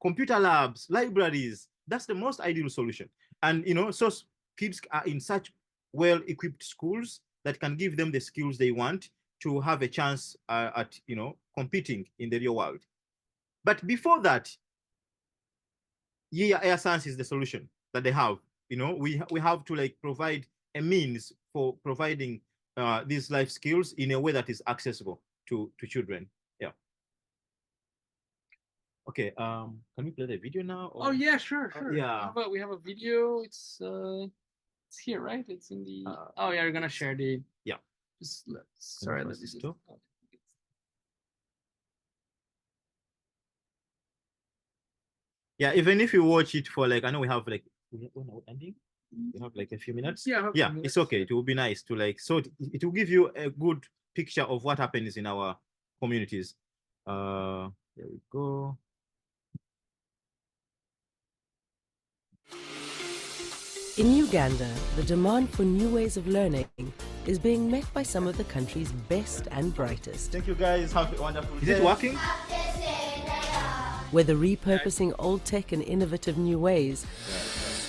computer labs, libraries. That's the most ideal solution. And, so kids are in such well-equipped schools that can give them the skills they want to have a chance at, competing in the real world. But before that, Yiya Science is the solution that they have. We have to like provide a means for providing these life skills in a way that is accessible to children. Yeah. Okay. Can we play the video now? Or... Oh yeah, sure. Yeah. How about we have a video? It's here, right? It's in the. Oh yeah, you're gonna share the. Yeah. Sorry, let's just stop. Yeah, even if you watch it for like, I know we have like, when are we ending? We have like a few minutes. Yeah, it's okay. It will be nice to like, so it will give you a good picture of what happens in our communities. There we go. In Uganda, the demand for new ways of learning is being met by some of the country's best and brightest. Thank you guys. Have a wonderful day. Is it working? Whether repurposing old tech in innovative new ways,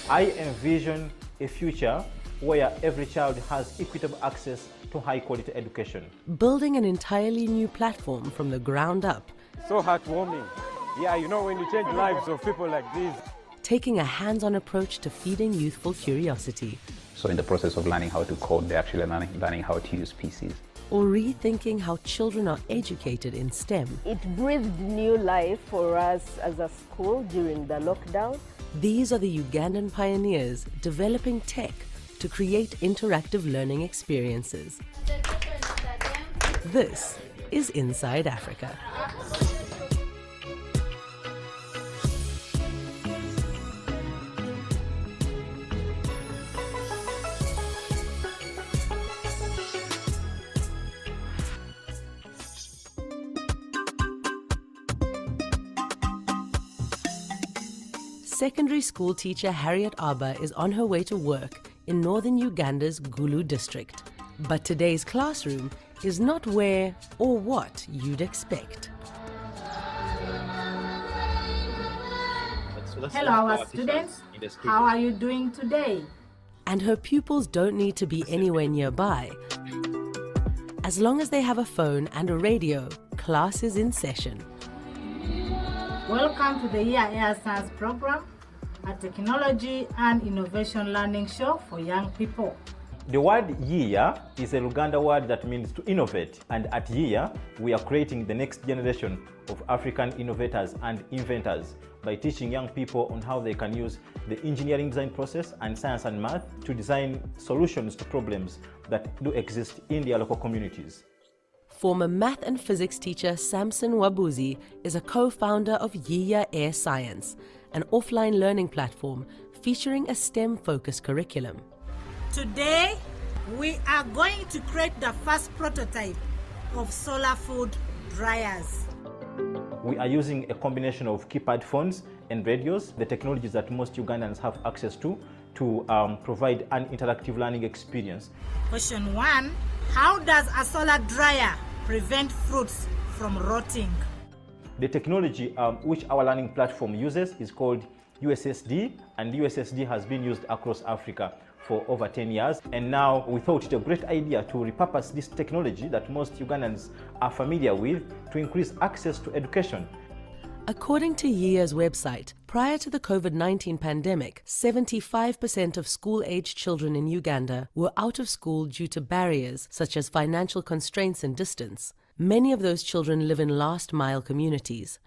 I envision a future where every child has equitable access to high quality education. building an entirely new platform from the ground up, So heartwarming. Yeah, you know, when you change lives of people like this. taking a hands-on approach to feeding youthful curiosity, So in the process of learning how to code, they're actually learning how to use PCs. or rethinking how children are educated in STEM. It breathed new life for us as a school during the lockdown. These are the Ugandan pioneers developing tech to create interactive learning experiences. This is Inside Africa. Secondary school teacher Harriet Aba is on her way to work in northern Uganda's Gulu district. But today's classroom is not where or what you'd expect. Hello, our students. How are you doing today? And her pupils don't need to be anywhere nearby. As long as they have a phone and a radio, class is in session. Welcome to the Yiya Science program, a technology and innovation learning show for young people. The word Yiya is a Luganda word that means to innovate, and at Yiya we are creating the next generation of African innovators and inventors by teaching young people on how they can use the engineering design process and science and math to design solutions to problems that do exist in their local communities. Former math and physics teacher Samson Wambuzi is a co-founder of Yiya Science, an offline learning platform featuring a STEM-focused curriculum. Today, we are going to create the first prototype of solar food dryers. We are using a combination of keypad phones and radios, the technologies that most Ugandans have access to provide an interactive learning experience. Question 1. How does a solar dryer prevent fruits from rotting? The technology which our learning platform uses is called USSD, and USSD has been used across Africa for over 10 years. And now we thought it a great idea to repurpose this technology that most Ugandans are familiar with to increase access to education. According to Yiya's website, prior to the COVID-19 pandemic, 75% of school-aged children in Uganda were out of school due to barriers such as financial constraints and distance. Many of those children live in last-mile communities.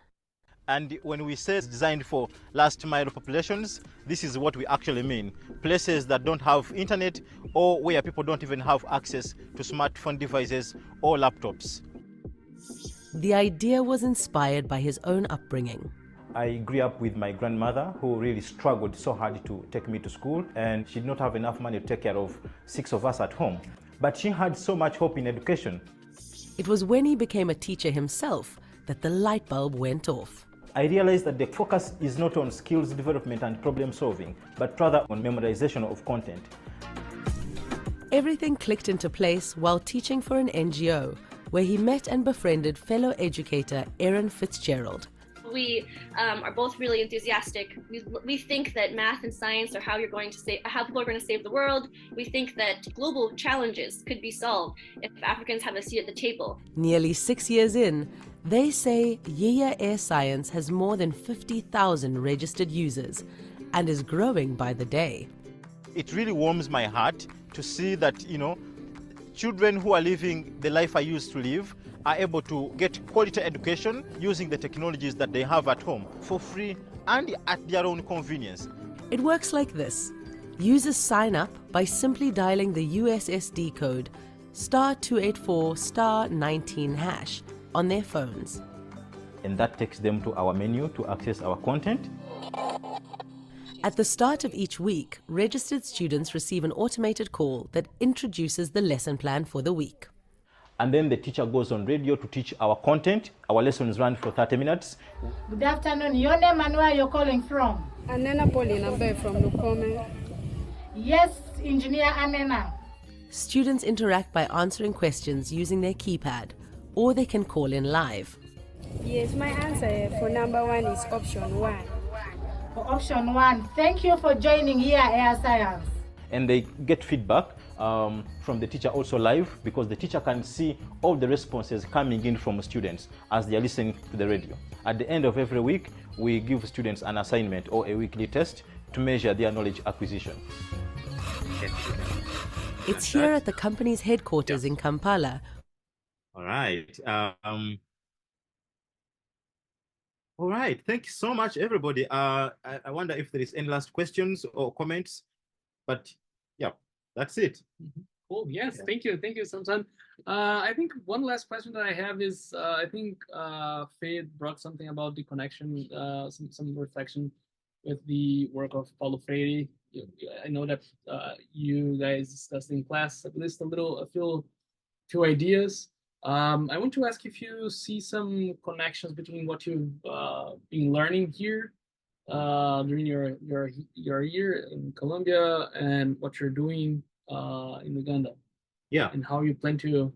And when we say it's designed for last-mile populations, this is what we actually mean. Places that don't have internet or where people don't even have access to smartphone devices or laptops. The idea was inspired by his own upbringing. I grew up with my grandmother, who really struggled so hard to take me to school, and she did not have enough money to take care of 6 of us at home. But she had so much hope in education. It was when he became a teacher himself that the light bulb went off. I realized that the focus is not on skills development and problem solving, but rather on memorization of content. Everything clicked into place while teaching for an NGO, where he met and befriended fellow educator Erin Fitzgerald. We are both really enthusiastic. We think that math and science are how people are going to save the world. We think that global challenges could be solved if Africans have a seat at the table. Nearly 6 years in, they say Yiya Science has more than 50,000 registered users and is growing by the day. It really warms my heart to see that, children who are living the life I used to live are able to get quality education using the technologies that they have at home for free and at their own convenience. It works like this. Users sign up by simply dialing the USSD code *284*19# on their phones. And that takes them to our menu to access our content. At the start of each week, registered students receive an automated call that introduces the lesson plan for the week. and then the teacher goes on radio to teach our content. Our lessons run for 30 minutes. Good afternoon. Your name and where you're calling from? Anena Paulina Bay from Lukome. Yes, Engineer Anena. Students interact by answering questions using their keypad, or they can call in live. Yes, my answer for number 1 is option 1. For option 1, thank you for joining here, Air Science. And they get feedback from the teacher also live, because the teacher can see all the responses coming in from students as they are listening to the radio. At the end of every week, we give students an assignment or a weekly test to measure their knowledge acquisition. It's here at the company's headquarters in Kampala. All right. All right. Thank you so much, everybody. I wonder if there is any last questions or comments, but yeah, that's it. Cool. Yes. Yeah. Thank you, Samson. I think one last question that I have is, I think Faye brought something about the connection, some reflection with the work of Paulo Freire. I know that you guys discussed in class at least a few ideas. I want to ask if you see some connections between what you've been learning here during your year in Columbia and what you're doing in Uganda. Yeah. And how you plan to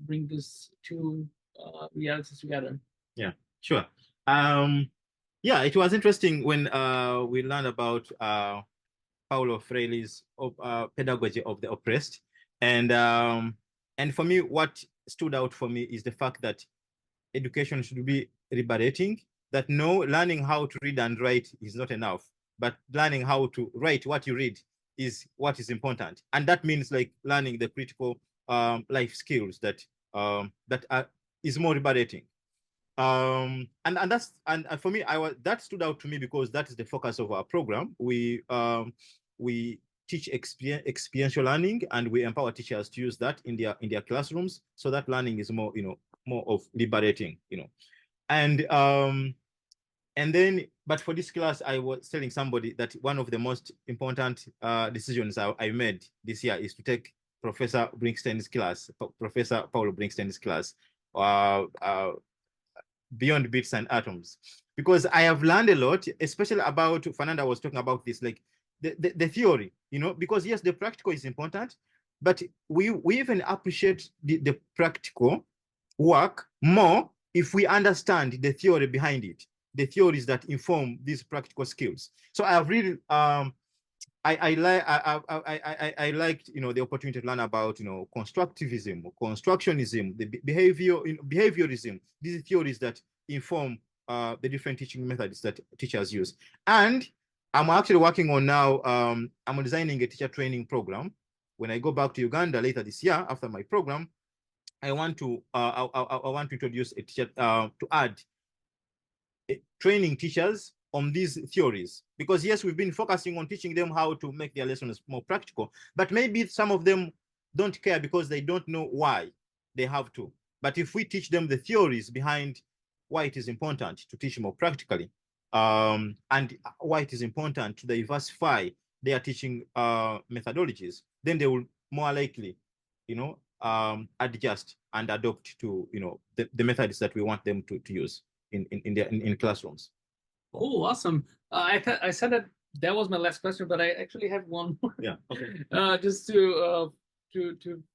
bring these two realities together. Yeah, sure. Yeah, it was interesting when we learned about Paulo Freire's pedagogy of the oppressed, and for me, what stood out for me is the fact that education should be liberating. That no, learning how to read and write is not enough, but learning how to write what you read is what is important, and that means like learning the critical life skills that is more liberating. And for me, that stood out to me because that is the focus of our program. We teach experiential learning, and we empower teachers to use that in their classrooms, so that learning is more more of liberating, and then, but for this class, I was telling somebody that one of the most important decisions I made this year is to take Professor Brinkstein's class, Professor Paulo Brinkstein's class, Beyond Bits and Atoms, because I have learned a lot, especially about, Fernanda was talking about this, like the theory, because yes, the practical is important, but we even appreciate the practical work more if we understand the theory behind it, the theories that inform these practical skills. So I have really I liked the opportunity to learn about constructivism, constructionism, the behaviorism, these theories that inform the different teaching methods that teachers use. And I'm actually working on now, I'm designing a teacher training program. When I go back to Uganda later this year after my program, I want to introduce a teacher to add training teachers on these theories, because yes, we've been focusing on teaching them how to make their lessons more practical, but maybe some of them don't care because they don't know why they have to. But if we teach them the theories behind why it is important to teach more practically, and why it is important to diversify their teaching methodologies, then they will more likely, adjust and adopt to the methods that we want them to use in classrooms. Oh, awesome! I said that was my last question, but I actually have one more. Yeah. Okay. Just to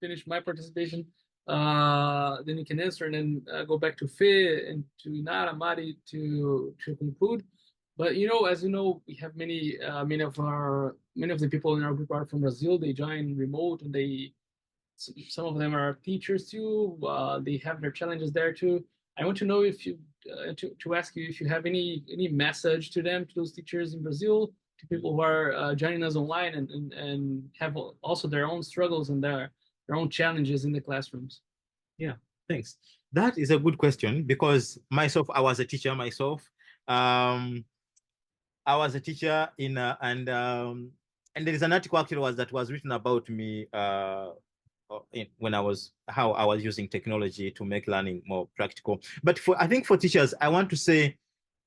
finish my participation, then you can answer, and then go back to Fe and to Inara, Mari to conclude. But as you know, we have many of the people in our group are from Brazil. They join remote, and some of them are teachers too. They have their challenges there too. I want to know if you to ask you if you have any message to them, to those teachers in Brazil, to people who are joining us online and have also their own struggles and their own challenges in the classrooms. Yeah, thanks. That is a good question, because myself, I was a teacher myself. I was a teacher and there is an article actually that was written about me when how I was using technology to make learning more practical. But I think for teachers, I want to say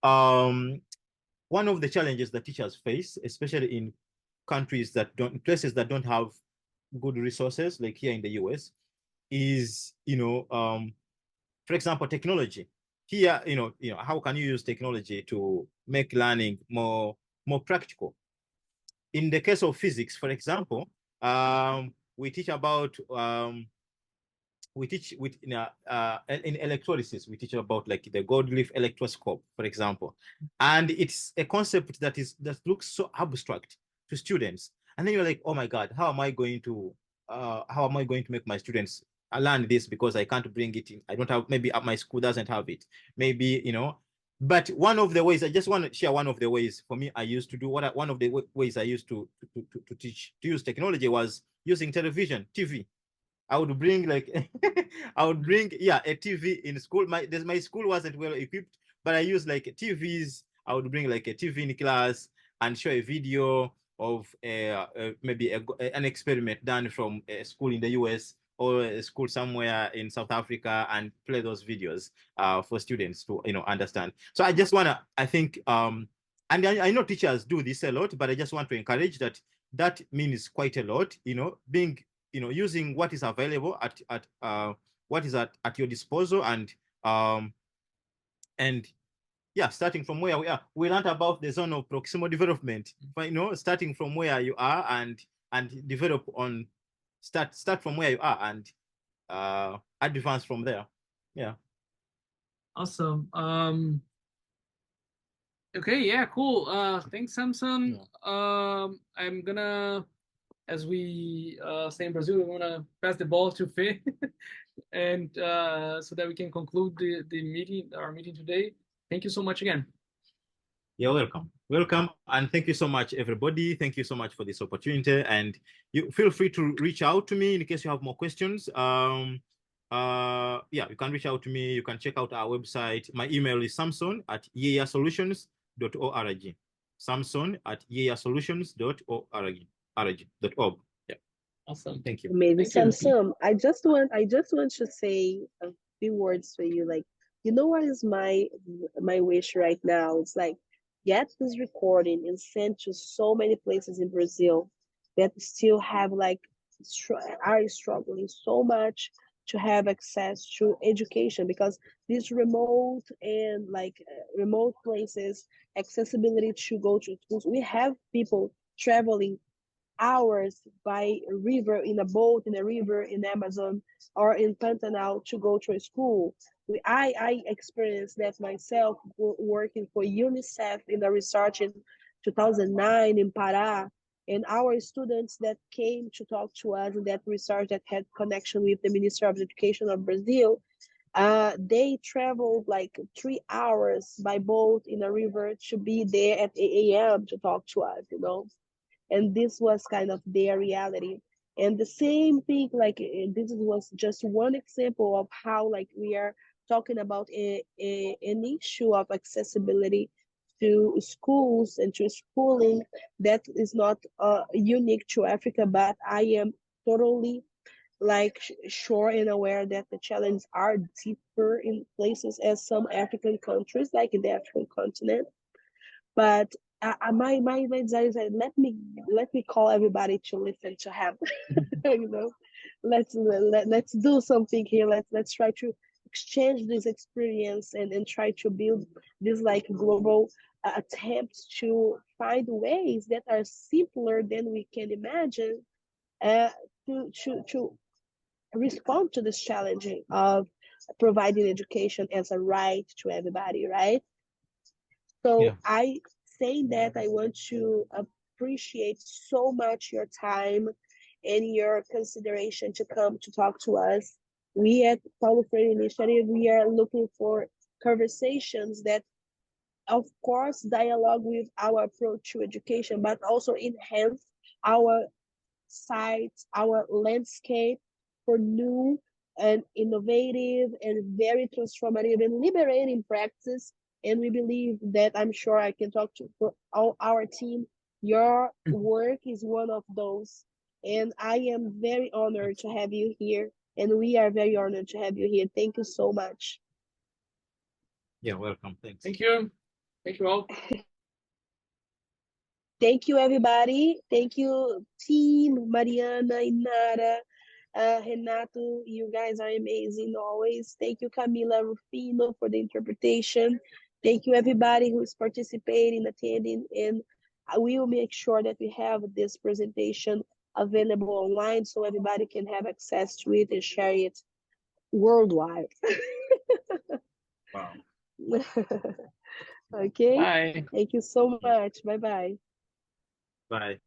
one of the challenges that teachers face, especially in places that don't have good resources, like here in the US, is, for example, technology. Here, how can you use technology to make learning more practical? In the case of physics, for example, we teach about in electrolysis, we teach about like the gold leaf electroscope, for example, and it's a concept that looks so abstract to students, and then you're like, oh my God, how am I going to make my students learn this, because I can't bring it in. I don't have, maybe my school doesn't have it, maybe, but one of the ways, I just want to share one of the ways for me I used to do one of the ways I used to use technology was using television, TV. I would bring like a TV in school. My school wasn't well equipped, but I used like TVs. I would bring like a TV in class and show a video of maybe an experiment done from a school in the US or a school somewhere in South Africa, and play those videos for students to understand. So I just wanna, I think, and I know teachers do this a lot, but I just want to encourage that means quite a lot. Being using what is available at what is at your disposal, and yeah, starting from where we are. We learned about the zone of proximal development, but starting from where you are and develop on start from where you are and advance from there. Yeah. Awesome. Okay, yeah, cool. Thanks, Samson. Yeah. I'm gonna, as we say in Brazil, we're gonna pass the ball to Fê, and so that we can conclude our meeting today. Thank you so much again. You're welcome, and thank you so much, everybody. Thank you so much for this opportunity, and you feel free to reach out to me in case you have more questions. Yeah, you can reach out to me. You can check out our website. My email is samson@yiyasolutions.org. samson@yiyasolutions.org. Yeah. Awesome. Thank you. Maybe Samson, I just want to say a few words for you. Like, what is my wish right now? It's like, get this recording and send to so many places in Brazil that still have are struggling so much to have access to education, because these remote places, accessibility to go to schools. We have people traveling hours by river, in a boat, in a river in Amazon or in Pantanal to go to a school. I experienced that myself working for UNICEF in the research in 2009 in Pará, and our students that came to talk to us in that research that had connection with the Ministry of Education of Brazil, they traveled like 3 hours by boat in a river to be there at 8 a.m. to talk to us, and this was kind of their reality. And the same thing, this was just one example of how we are talking about an issue of accessibility to schools and to schooling that is not unique to Africa, but I am totally sure and aware that the challenges are deeper in places as some African countries, like in the African continent. But my desire is that let me call everybody to listen to him. Let's do something here. Let's try to exchange this experience and try to build this global attempts to find ways that are simpler than we can imagine to respond to this challenge of providing education as a right to everybody, right? So yeah. I want to appreciate so much your time and your consideration to come to talk to us. We at Paulo Freire Initiative, we are looking for conversations that, of course, dialogue with our approach to education, but also enhance our sites, our landscape for new and innovative and very transformative and liberating practice. And we believe that, I'm sure I can talk for all our team, your work is one of those. And I am very honored to have you here. And we are very honored to have you here. Thank you so much. Yeah, welcome. Thanks. Thank you. Thank you all. Thank you, everybody. Thank you, team, Mariana, Inara, Renato, you guys are amazing always. Thank you, Camila Rufino, for the interpretation. Thank you, everybody who is participating, attending, and we will make sure that we have this presentation available online so everybody can have access to it and share it worldwide. Wow. Okay. Bye. Thank you so much. Bye-bye. Bye.